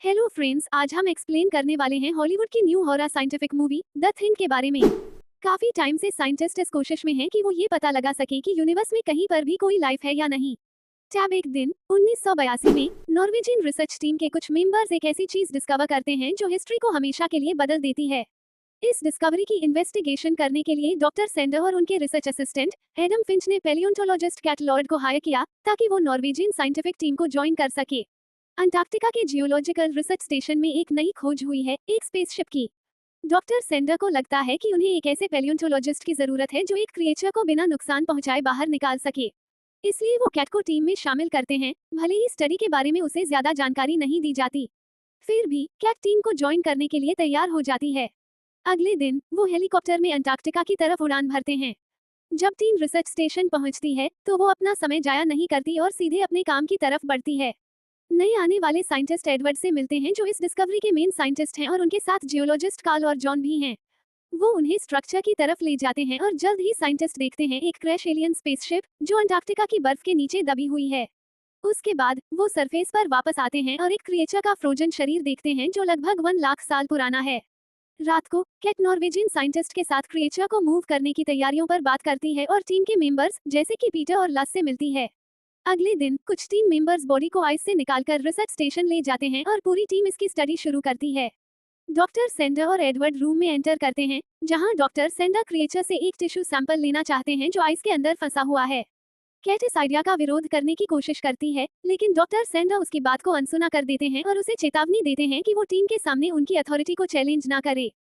Hello friends, आज हम explain करने वाले हैं हॉलीवुड की new horror scientific movie the thing के बारे में। काफी टाइम से साइंटिस्ट इस कोशिश में हैं कि वो ये पता लगा सके कि यूनिवर्स में कहीं पर भी कोई लाइफ है या नहीं। तब एक दिन 1982 में नॉर्वेजियन रिसर्च टीम के कुछ मेंबर्स एक ऐसी चीज डिस्कवर करते हैं जो हिस्ट्री को हमेशा के लिए बदल देती है। इस डिस्कवरी की इन्वेस्टिगेशन करने के लिए डॉक्टर सेंडर और उनके रिसर्च असिस्टेंट एडम फिंच ने पैलियोंटोलॉजिस्ट कैट लॉर्ड को हायर किया ताकि वो नॉर्वेजियन साइंटिफिक टीम को ज्वाइन कर सके। अंटार्कटिका के जियोलॉजिकल रिसर्च स्टेशन में एक नई खोज हुई है, एक स्पेसशिप की। डॉक्टर सेंडर को लगता है कि उन्हें एक ऐसे पैलियोंटोलॉजिस्ट की जरूरत है जो एक क्रिएचर को बिना नुकसान पहुंचाए बाहर निकाल सके। इसलिए वो कैट को टीम में शामिल करते हैं, भले ही स्टडी के बारे में उसे ज्यादा जानकारी नहीं दी जाती। फिर भी कैट टीम को ज्वाइन करने के लिए तैयार हो जाती है। अगले दिन वो हेलीकॉप्टर में अंटार्कटिका की तरफ उड़ान भरते हैं। जब टीम रिसर्च स्टेशन पहुंचती है तो वो अपना समय जाया नहीं करती और सीधे अपने काम की तरफ बढ़ती है। नए आने वाले साइंटिस्ट एडवर्ड से मिलते हैं जो इस डिस्कवरी के मेन साइंटिस्ट हैं और उनके साथ जियोलॉजिस्ट कार्ल और जॉन भी हैं। वो उन्हें स्ट्रक्चर की तरफ ले जाते हैं और जल्द ही साइंटिस्ट देखते हैं एक क्रैश एलियन स्पेसशिप जो अंटार्कटिका की बर्फ के नीचे दबी हुई है। उसके बाद वो सरफेस पर वापस आते हैं और एक क्रिएचर का फ्रोजन शरीर देखते हैं जो लगभग 1 लाख साल पुराना है। रात को कैट नॉर्वेजियन साइंटिस्ट के साथ क्रिएचर को मूव करने की तैयारियों पर बात करती है और टीम के मेंबर्स जैसे कि पीटर और लस से मिलती है। अगले दिन कुछ टीम मेंबर्स बॉडी को आइस से निकालकर रिसर्च स्टेशन ले जाते हैं और पूरी टीम इसकी स्टडी शुरू करती है। डॉक्टर सेंडर और एडवर्ड रूम में एंटर करते हैं, जहां डॉक्टर सेंडर क्रिएचर से एक टिश्यू सैंपल लेना चाहते हैं जो आइस के अंदर फंसा हुआ है। कैट इस आइडिया का विरोध करने की कोशिश करती है, लेकिन डॉक्टर सेंडर उसकी बात को अनसुना कर देते हैं और उसे चेतावनी देते हैं कि वो टीम के सामने उनकी अथॉरिटी को चैलेंज ना करे।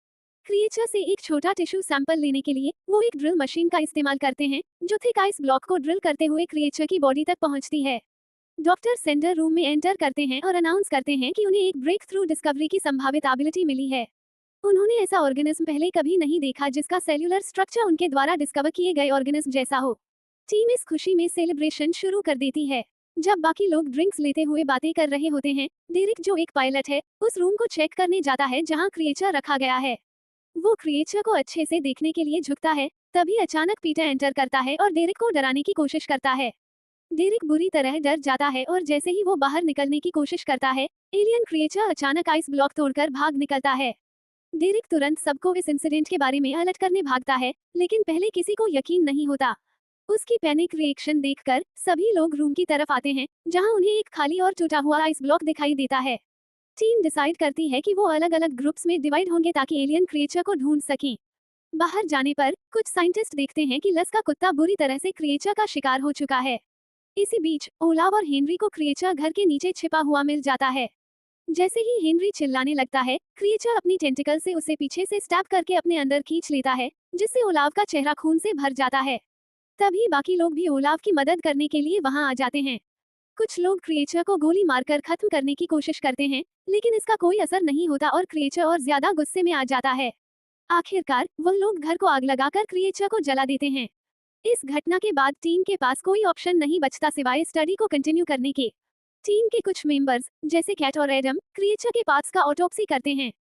क्रिएचर से एक छोटा टिश्यू सैंपल लेने के लिए वो एक ड्रिल मशीन का इस्तेमाल करते हैं जो थिक आइस ब्लॉक को ड्रिल करते हुए क्रिएचर की बॉडी तक पहुंचती है। डॉक्टर सेंडर रूम में एंटर करते हैं और अनाउंस करते हैं कि उन्हें एक ब्रेक थ्रू डिस्कवरी की संभावित एबिलिटी मिली है। उन्होंने ऐसा ऑर्गेनिज्म पहले कभी नहीं देखा जिसका सेल्यूलर स्ट्रक्चर उनके द्वारा डिस्कवर किए गए ऑर्गेनिज्म जैसा हो। टीम इस खुशी में सेलिब्रेशन शुरू कर देती है। जब बाकी लोग ड्रिंक्स लेते हुए बातें कर रहे होते हैं, डेरिक जो एक पायलट है उस रूम को चेक करने जाता है जहाँ क्रिएचर रखा गया है। वो क्रिएचर को अच्छे से देखने के लिए झुकता है, तभी अचानक पीटर एंटर करता है और डेरिक को डराने की कोशिश करता है। डेरिक बुरी तरह डर जाता है और जैसे ही वो बाहर निकलने की कोशिश करता है, एलियन क्रिएचर अचानक आइस ब्लॉक तोड़कर भाग निकलता है। डेरिक तुरंत सबको इस इंसिडेंट के बारे में अलर्ट करने भागता है, लेकिन पहले किसी को यकीन नहीं होता। उसकी पैनिक रिएक्शन देखकर सभी लोग रूम की तरफ आते हैं, जहां उन्हें एक खाली और टूटा हुआ आइस ब्लॉक दिखाई देता है। टीम डिसाइड करती है कि वो अलग अलग ग्रुप्स में डिवाइड होंगे ताकि एलियन क्रिएचर को ढूंढ सकें। बाहर जाने पर कुछ साइंटिस्ट देखते हैं कि लस का कुत्ता बुरी तरह से क्रिएचर का शिकार हो चुका है। इसी बीच ओलाव और हेनरी को क्रिएचर घर के नीचे छिपा हुआ मिल जाता है। जैसे ही हेनरी चिल्लाने लगता है, क्रिएचर अपनी टेंटिकल से उसे पीछे से स्टैब करके अपने अंदर खींच लेता है, जिससे ओलाव का चेहरा खून से भर जाता है। तभी बाकी लोग भी ओलाव की मदद करने के लिए वहां आ जाते हैं। कुछ लोग क्रिएचर को गोली मारकर खत्म करने की कोशिश करते हैं, लेकिन इसका कोई असर नहीं होता और क्रिएचर और ज्यादा गुस्से में आ जाता है। आखिरकार वह लोग घर को आग लगाकर क्रिएचर को जला देते हैं। इस घटना के बाद टीम के पास कोई ऑप्शन नहीं बचता सिवाय स्टडी को कंटिन्यू करने के। टीम के कुछ मेंबर्स जैसे कैट और एडम क्रिएचर के पार्ट्स का ऑटोप्सी करते हैं।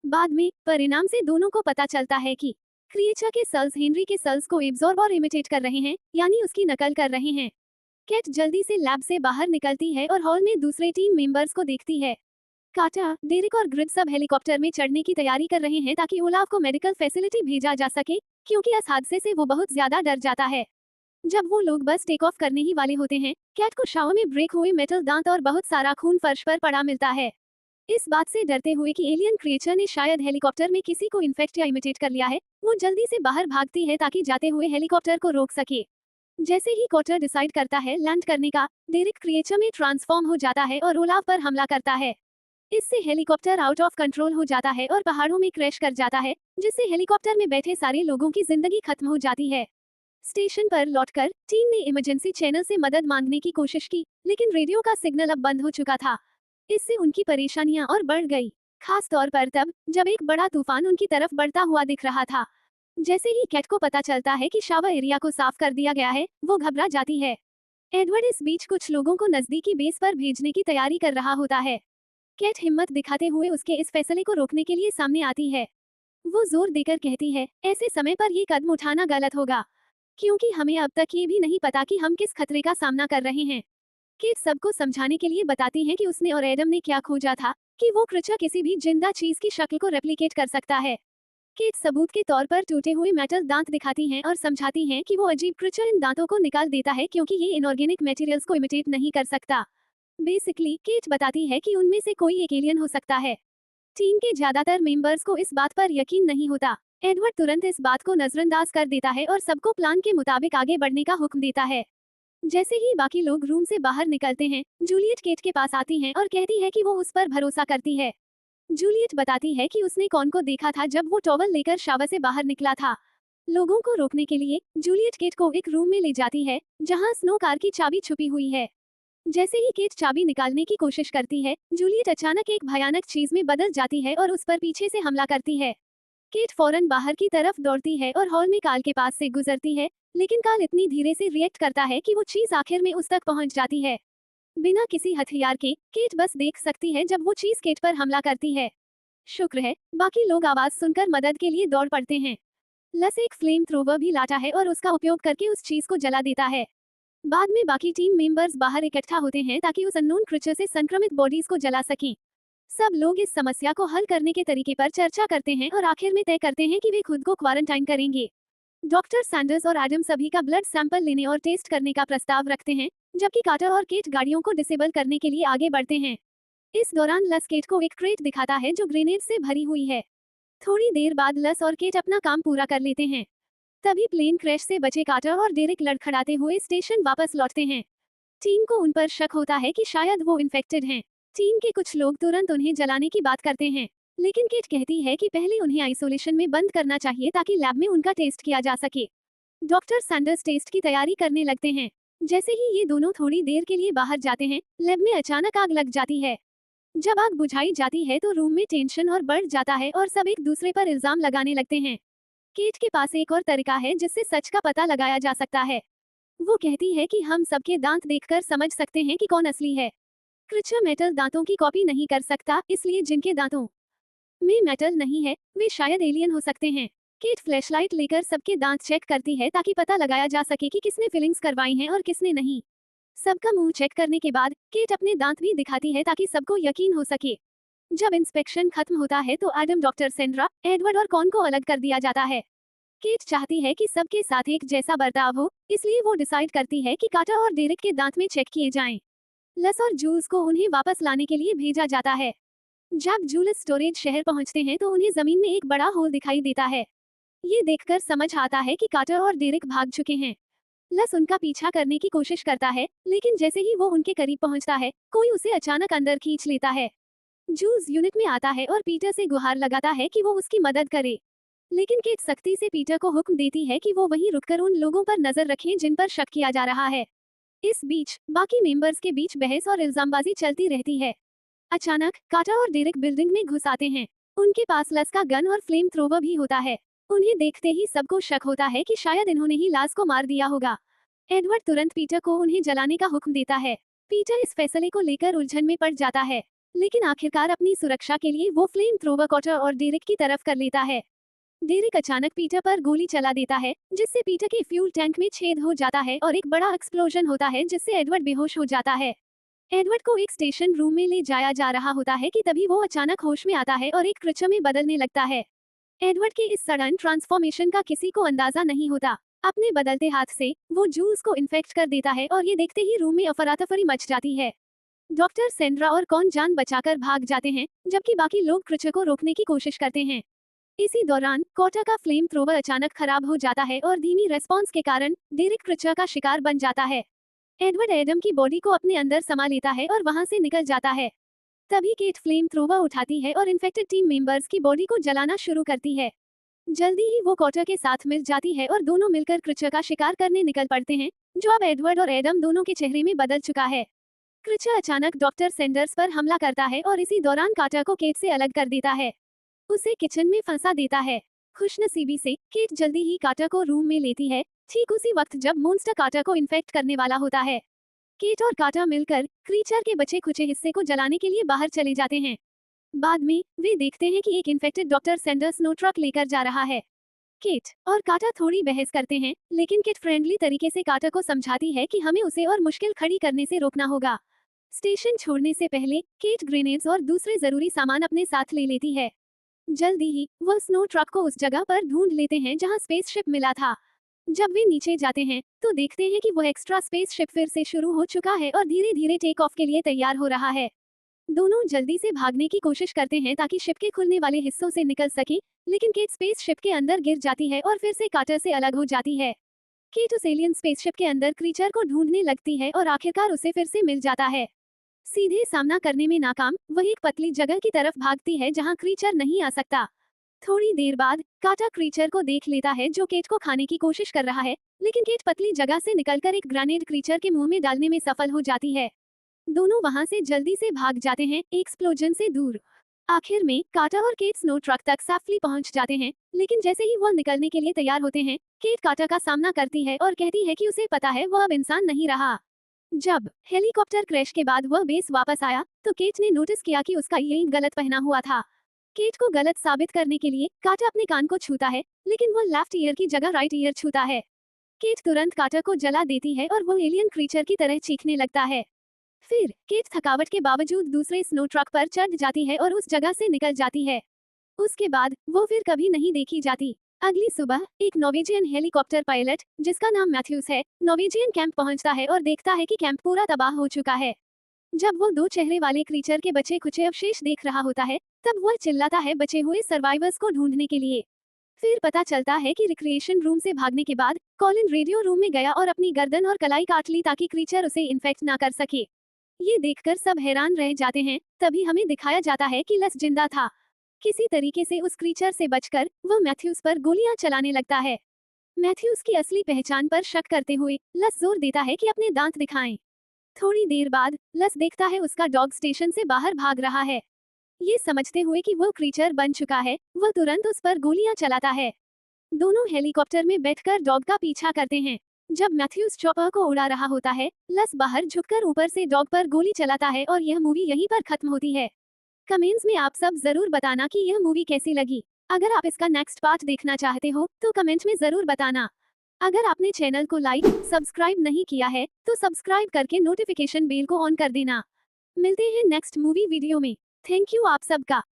बाद में परिणाम से दोनों को पता चलता है कि क्रिएचर के सेल्स हेनरी के सेल्स को एब्जॉर्ब और इमिटेट कर रहे हैं, यानी उसकी नकल कर रहे हैं। कैट जल्दी से लैब से बाहर निकलती है और हॉल में दूसरे टीम मेंबर्स को देखती है। काटा, डेरिक और ग्रिप सब हेलीकॉप्टर में चढ़ने की तैयारी कर रहे हैं ताकि ओलाव को मेडिकल फैसिलिटी भेजा जा सके, क्योंकि इस हादसे से वो बहुत ज्यादा डर जाता है। जब वो लोग बस टेक ऑफ करने ही वाले होते हैं, कैट को शावर में ब्रेक हुए मेटल दांत और बहुत सारा खून फर्श पर पड़ा मिलता है। इस बात से डरते हुए कि एलियन क्रिएचर ने शायद हेलीकॉप्टर में किसी को इन्फेक्ट या इमिटेट कर लिया है, वो जल्दी से बाहर भागती है ताकि जाते हुए हेलीकॉप्टर को रोक सके। जैसे ही कॉटर डिसाइड करता है लैंड करने का, डेरिक क्रिएचर में ट्रांसफॉर्म हो जाता है और ओलाव पर हमला करता है। इससे हेलीकॉप्टर आउट ऑफ कंट्रोल हो जाता है और पहाड़ों में क्रैश कर जाता है, जिससे हेलीकॉप्टर में बैठे सारे लोगों की जिंदगी खत्म हो जाती है। स्टेशन पर लौटकर टीम ने इमरजेंसी चैनल से मदद मांगने की कोशिश की, लेकिन रेडियो का सिग्नल अब बंद हो चुका था। इससे उनकी परेशानियां और बढ़ गई, खास तौर पर तब जब एक बड़ा तूफान उनकी तरफ बढ़ता हुआ दिख रहा था। जैसे ही कैट को पता चलता है कि शावर एरिया को साफ कर दिया गया है, वो घबरा जाती है। एडवर्ड इस बीच कुछ लोगों को नजदीकी बेस पर भेजने की तैयारी कर रहा होता है। कैट हिम्मत दिखाते हुए उसके इस फैसले को रोकने के लिए सामने आती है। वो जोर देकर कहती है, ऐसे समय पर ये कदम उठाना गलत होगा, क्योंकि हमें अब तक ये भी नहीं पता कि हम किस खतरे का सामना कर रहे हैं। कैट सबको समझाने के लिए बताती हैं कि उसने और एडम ने क्या खोजा था, कि वो क्रीचर किसी भी जिंदा चीज की शक्ल को रेप्लिकेट कर सकता है। केट सबूत के तौर पर टूटे हुए मेटल दांत दिखाती हैं और समझाती हैं कि वो अजीब क्रीचर इन दांतों को निकाल देता है क्योंकि ये इनऑर्गेनिक मटेरियल्स को इमिटेट नहीं कर सकता। बेसिकली केट बताती है कि उनमें से कोई एक एलियन हो सकता है। टीम के ज्यादातर मेंबर्स को इस बात पर यकीन नहीं होता। एडवर्ड तुरंत इस बात को नजरअंदाज कर देता है और सबको प्लान के मुताबिक आगे बढ़ने का हुक्म देता है। जैसे ही बाकी लोग रूम से बाहर निकलते हैं, जूलियट केट के पास आती हैं और कहती है कि वो उस पर भरोसा करती है। जूलियट बताती है कि उसने कॉन को देखा था जब वो टॉवल लेकर शावर से बाहर निकला था। लोगों को रोकने के लिए जूलियट केट को एक रूम में ले जाती है जहां स्नो कार की चाबी छुपी हुई है। जैसे ही केट चाबी निकालने की कोशिश करती है, जूलियट अचानक एक भयानक चीज में बदल जाती है और उस पर पीछे से हमला करती है। केट फौरन बाहर की तरफ दौड़ती है और हॉल में काल के पास से गुजरती है, लेकिन काल इतनी धीरे से रिएक्ट करता है कि वो चीज आखिर में उस तक पहुंच जाती है। बिना किसी हथियार के केट बस देख सकती है जब वो चीज केट पर हमला करती है। शुक्र है, बाकी लोग आवाज सुनकर मदद के लिए दौड़ पड़ते हैं। लस एक फ्लेम थ्रोवर भी लाता है और उसका उपयोग करके उस चीज को जला देता है। बाद में बाकी टीम मेंबर्स बाहर इकट्ठा होते हैं ताकि उस अननोन क्रीचर से संक्रमित बॉडीज को जला सकें। सब लोग इस समस्या को हल करने के तरीके पर चर्चा करते हैं और आखिर में तय करते हैं कि वे खुद को क्वारंटाइन करेंगे। डॉक्टर सैंडर्स और एडम सभी का ब्लड सैंपल लेने और टेस्ट करने का प्रस्ताव रखते हैं, जबकि कार्टर और केट गाड़ियों को डिसेबल करने के लिए आगे बढ़ते हैं। इस दौरान लस केट को एक क्रेट दिखाता है जो ग्रेनेड से भरी हुई है। थोड़ी देर बाद लस और केट अपना काम पूरा कर लेते हैं। तभी प्लेन क्रैश से बचे कार्टर और डेरिक लड़खड़ाते हुए स्टेशन वापस लौटते हैं। टीम को उन पर शक होता है कि शायद वो इन्फेक्टेड हैं। टीम के कुछ लोग तुरंत उन्हें जलाने की बात करते हैं, लेकिन केट कहती है कि पहले उन्हें आइसोलेशन में बंद करना चाहिए ताकि लैब में उनका टेस्ट किया जा सके। डॉक्टर सैंडर्स टेस्ट की तैयारी करने लगते हैं। जैसे ही ये दोनों थोड़ी देर के लिए बाहर जाते हैं, लैब में अचानक आग लग जाती है। जब आग बुझाई जाती है तो रूम में टेंशन और बढ़ जाता है और सब एक दूसरे पर इल्जाम लगाने लगते हैं। केट के पास एक और तरीका है जिससे सच का पता लगाया जा सकता है। वो कहती है कि हम सबके दांत देखकर समझ सकते हैं कि कौन असली है। क्रीचर मेटल दांतों की कॉपी नहीं कर सकता, इसलिए जिनके दांतों में मेटल नहीं है, वे शायद एलियन हो सकते हैं। केट फ्लैशलाइट लेकर सबके दांत चेक करती है ताकि पता लगाया जा सके कि किसने फिलिंग्स करवाई हैं और किसने नहीं। सबका मुंह चेक करने के बाद केट अपने दांत भी दिखाती है ताकि सबको यकीन हो सके। जब इंस्पेक्शन खत्म होता है तो एडम, डॉक्टर सेंड्रा, एडवर्ड और कॉन को अलग कर दिया जाता है। केट चाहती है कि सबके साथ एक जैसा बर्ताव हो, इसलिए वो डिसाइड करती है कि कार्टर और डेरिक के दांत में चेक किए जाएं। लस और जूल्स को उन्हें वापस लाने के लिए भेजा जाता है। जब जूल्स स्टोरेज शहर पहुंचते हैं तो उन्हें जमीन में एक बड़ा होल दिखाई देता है। ये देखकर समझ आता है कि कार्टर और डेरिक भाग चुके हैं। लस उनका पीछा करने की कोशिश करता है, लेकिन जैसे ही वो उनके करीब पहुंचता है, कोई उसे अचानक अंदर खींच लेता है। जूल्स यूनिट में आता है और पीटर से गुहार लगाता है कि वो उसकी मदद करे, लेकिन केट सख्ती से पीटर को हुक्म देती है कि वो वहीं रुककर उन लोगों पर नजर रखें जिन पर शक किया जा रहा है। इस बीच बाकी मेंबर्स के बीच बहस और इल्जामबाजी चलती रहती है। अचानक कार्टर और डेरिक बिल्डिंग में घुस आते हैं। उनके पास लस का गन और फ्लेम थ्रोवर भी होता है। उन्हें देखते ही सबको शक होता है कि शायद इन्होंने ही लास को मार दिया होगा। एडवर्ड तुरंत पीटर को उन्हें जलाने का हुक्म देता है। पीटर इस फैसले को लेकर उलझन में पड़ जाता है, लेकिन आखिरकार अपनी सुरक्षा के लिए वो फ्लेम थ्रोवर कार्टर और डेरिक की तरफ कर लेता है। डेरिक अचानक पीटर पर गोली चला देता है, जिससे पीटर के फ्यूल टैंक में छेद हो जाता है और एक बड़ा एक्सप्लोजन होता है जिससे एडवर्ड बेहोश हो जाता है। एडवर्ड को एक स्टेशन रूम में ले जाया जा रहा होता है कि तभी वो अचानक होश में आता है और एक क्रीचर में बदलने लगता है। एडवर्ड के इस सडन ट्रांसफॉर्मेशन का किसी को अंदाजा नहीं होता। अपने बदलते हाथ से वो जूल्स को इन्फेक्ट कर देता है और ये देखते ही रूम में अफरातफरी मच जाती है। डॉक्टर सेंड्रा और कॉन जान बचाकर भाग जाते हैं, जबकि बाकी लोग क्रीचर को रोकने की कोशिश करते हैं। इसी दौरान कोटा का फ्लेम थ्रोवर अचानक खराब हो जाता है और धीमी रेस्पॉन्स के कारण डेरिक क्रीचर का शिकार बन जाता है। एडवर्ड एडम की बॉडी को अपने अंदर समा लेता है और वहां से निकल जाता है। तभी केट फ्लेम थ्रोवर उठाती है और इन्फेक्टेड टीम मेंबर्स की बॉडी को जलाना शुरू करती है। जल्दी ही वो कोटा के साथ मिल जाती है और दोनों मिलकर क्रीचर का शिकार करने निकल पड़ते हैं, जो अब एडवर्ड और एडम दोनों के चेहरे में बदल चुका है। क्रीचर अचानक डॉक्टर सेंडर्स पर हमला करता है और इसी दौरान कार्टर को केट से अलग कर देता है। उसे किचन में फंसा देता है। खुशनसीबी से केट जल्दी ही कार्टर को रूम में लेती है, ठीक उसी वक्त जब मॉन्स्टर कार्टर को इन्फेक्ट करने वाला होता है। केट और कार्टर मिलकर क्रीचर के बचे खुचे हिस्से को जलाने के लिए बाहर चले जाते हैं। बाद में वे देखते हैं कि एक इन्फेक्टेड डॉक्टर सैंडर्स नो ट्रक लेकर जा रहा है। केट और कार्टर थोड़ी बहस करते हैं, लेकिन केट फ्रेंडली तरीके से कार्टर को समझाती है कि हमें उसे और मुश्किल खड़ी करने से रोकना होगा। स्टेशन छोड़ने से पहले केट ग्रेनेड्स और दूसरे जरूरी सामान अपने साथ ले लेती है। जल्दी ही वो स्नो ट्रक को उस जगह पर ढूंढ लेते हैं जहां स्पेसशिप मिला था। जब वे नीचे जाते हैं तो देखते हैं कि वो एक्स्ट्रा स्पेसशिप फिर से शुरू हो चुका है और धीरे धीरे टेक ऑफ के लिए तैयार हो रहा है। दोनों जल्दी से भागने की कोशिश करते हैं ताकि शिप के खुलने वाले हिस्सों से निकल सके, लेकिन केट स्पेसशिप के अंदर गिर जाती है और फिर से कार्टर से अलग हो जाती है। केट उस एलियन स्पेसशिप के अंदर क्रीचर को ढूंढने लगती है और आखिरकार उसे फिर से मिल जाता है। सीधे सामना करने में नाकाम, वह एक पतली जगह की तरफ भागती है जहां क्रीचर नहीं आ सकता। थोड़ी देर बाद काटा क्रीचर को देख लेता है जो केट को खाने की कोशिश कर रहा है, लेकिन केट पतली जगह से निकलकर एक ग्रेनेड क्रीचर के मुंह में डालने में सफल हो जाती है। दोनों वहां से जल्दी से भाग जाते हैं, एक्सप्लोजन से दूर। आखिर में काटा और केट स्नो ट्रक तक सेफली पहुंच जाते हैं, लेकिन जैसे ही वह निकलने के लिए तैयार होते हैं, केट काटा का सामना करती है और कहती है कि उसे पता है वह अब इंसान नहीं रहा। जब हेलीकॉप्टर क्रैश के बाद वह बेस वापस आया तो केट ने नोटिस किया कि उसका ईयरिंग गलत पहना हुआ था। केट को गलत साबित करने के लिए काटा अपने कान को छूता है, लेकिन वह लेफ्ट ईयर की जगह राइट ईयर छूता है। केट तुरंत काटा को जला देती है और वो एलियन क्रीचर की तरह चीखने लगता है। फिर केट थकावट के बावजूद दूसरे स्नो ट्रक पर चढ़ जाती है और उस जगह से निकल जाती है। उसके बाद वो फिर कभी नहीं देखी जाती। अगली सुबह एक नॉर्वेजियन हेलीकॉप्टर पायलट जिसका नाम मैथ्यूस है, नॉर्वेजियन कैंप पहुंचता है और देखता है कि कैंप पूरा तबाह हो चुका है। जब वो दो चेहरे वाले क्रीचर के बचे खुचे अवशेष देख रहा होता है, तब वह चिल्लाता है बचे हुए सर्वाइवर्स को ढूंढने के लिए। फिर पता चलता है कि रिक्रिएशन रूम से भागने के बाद कॉलिन रेडियो रूम में गया और अपनी गर्दन और कलाई काट ली ताकि क्रीचर उसे इन्फेक्ट ना कर सके। ये देखकर सब हैरान रह जाते हैं। तभी हमें दिखाया जाता है कि लस जिंदा था। किसी तरीके से उस क्रीचर से बचकर वो मैथ्यूस पर गोलियां चलाने लगता है। मैथ्यूस की असली पहचान पर शक करते हुए लस जोर देता है कि अपने दांत दिखाएं। थोड़ी देर बाद लस देखता है उसका डॉग स्टेशन से बाहर भाग रहा है। ये समझते हुए कि वो क्रीचर बन चुका है, वो तुरंत उस पर गोलियां चलाता है। दोनों हेलीकॉप्टर में बैठकर डॉग का पीछा करते हैं। जब मैथ्यूस चॉपर को उड़ा रहा होता है, लस बाहर झुककर ऊपर से डॉग पर गोली चलाता है और यह मूवी यहीं पर खत्म होती है। कमेंट्स में आप सब जरूर बताना कि यह मूवी कैसी लगी। अगर आप इसका नेक्स्ट पार्ट देखना चाहते हो तो कमेंट में जरूर बताना। अगर आपने चैनल को लाइक सब्सक्राइब नहीं किया है तो सब्सक्राइब करके नोटिफिकेशन बेल को ऑन कर देना। मिलते हैं नेक्स्ट मूवी वीडियो में। थैंक यू आप सबका।